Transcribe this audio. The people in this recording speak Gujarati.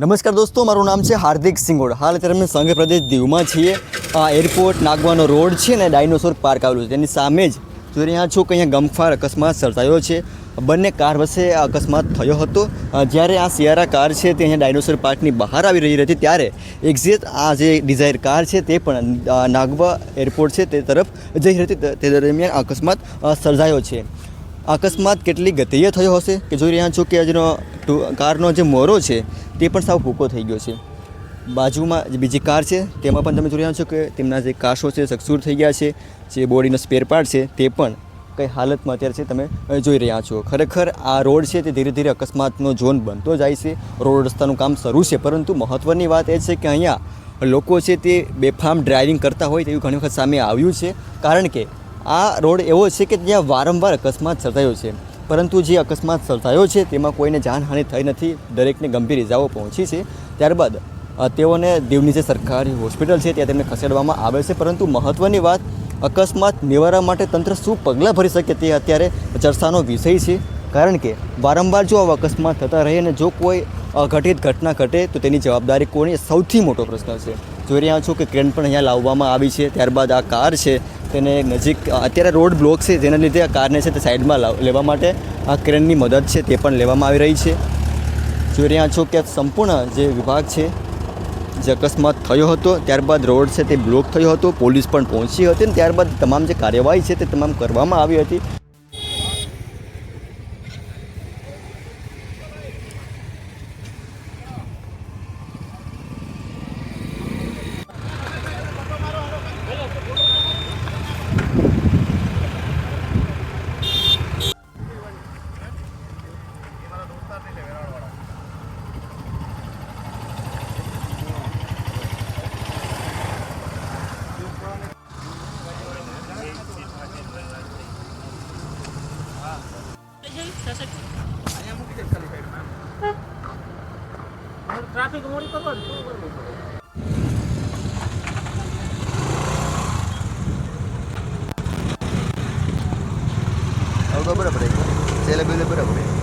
નમસ્કાર દોસ્તો, મારું નામ છે હાર્દિક સિંગોડ. હાલ અત્યારે અમે સંઘ પ્રદેશ દીવમાં છીએ. આ એરપોર્ટ નાગવાનો રોડ છે ને ડાયનોસોર પાર્ક આવેલું છે તેની સામે જ જોઈ રહ્યા છો કે અહીંયા ગમખ્વાર અકસ્માત સર્જાયો છે. બંને કાર વચ્ચે અકસ્માત થયો હતો. જ્યારે આ સિયારા કાર છે તે અહીંયા ડાયનોસોર પાર્કની બહાર આવી રહી હતી ત્યારે એક્ઝેક્ટ આ જે ડિઝાયર કાર છે તે પણ નાગવા એરપોર્ટ છે તે તરફ જઈ રહી હતી. તે દરમિયાન અકસ્માત સર્જાયો છે. અકસ્માત કેટલી ગતિએ થયો હશે કે જોઈ રહ્યા છો કે આજનો કારનો જે મોરો છે તે પણ સાવ ભૂકો થઈ ગયો છે. બાજુમાં જે બીજી કાર છે તેમાં પણ તમે જોઈ રહ્યા છો કે તેમના જે કાંસો છે સકસૂર થઈ ગયા છે. જે બોડીનો સ્પેર પાર્ટ છે તે પણ કઈ હાલતમાં અત્યારે છે તમે જોઈ રહ્યા છો. ખરેખર આ રોડ છે તે ધીરે ધીરે અકસ્માતનો ઝોન બનતો જાય છે. રોડ રસ્તાનું કામ શરૂ છે, પરંતુ મહત્ત્વની વાત એ છે કે અહીંયા લોકો છે તે બેફામ ડ્રાઇવિંગ કરતા હોય તેવું ઘણી વખત સામે આવ્યું છે. કારણ કે આ રોડ એવો છે કે જ્યાં વારંવાર અકસ્માત સર્જાયો છે, પરંતુ જે અકસ્માત સર્જાયો છે તેમાં કોઈને જાનહાનિ થઈ નથી. દરેકને ગંભીર ઇજાઓ પહોંચી છે. ત્યારબાદ તેઓને દીવની જે સરકારી હોસ્પિટલ છે ત્યાં તેમને ખસેડવામાં આવે છે. પરંતુ મહત્ત્વની વાત, અકસ્માત નિવારવા માટે તંત્ર શું પગલાં ભરી શકે તે અત્યારે ચર્ચાનો વિષય છે. કારણ કે વારંવાર જો આવા અકસ્માત થતા રહે અને જો કોઈ અઘટિત ઘટના ઘટે તો તેની જવાબદારી કોની, સૌથી મોટો પ્રશ્ન છે. જોઈ રહ્યા છો કે ક્રેન પણ અહીંયા લાવવામાં આવી છે. ત્યારબાદ આ કાર છે તેને નજીક અત્યારે રોડ બ્લોક છે જેના લીધે આ કારને છે તે સાઈડમાં લેવા માટે આ ક્રેનની મદદ છે તે પણ લેવામાં આવી રહી છે. જોઈ રહ્યા છો કે સંપૂર્ણ જે વિભાગ છે જે અકસ્માત થયો હતો ત્યારબાદ રોડ છે તે બ્લોક થયો હતો. પોલીસ પણ પહોંચી હતી અને ત્યારબાદ તમામ જે કાર્યવાહી છે તે તમામ કરવામાં આવી હતી. ટ્રાફિક મોડી કરવાનું બરાબર, બરાબર.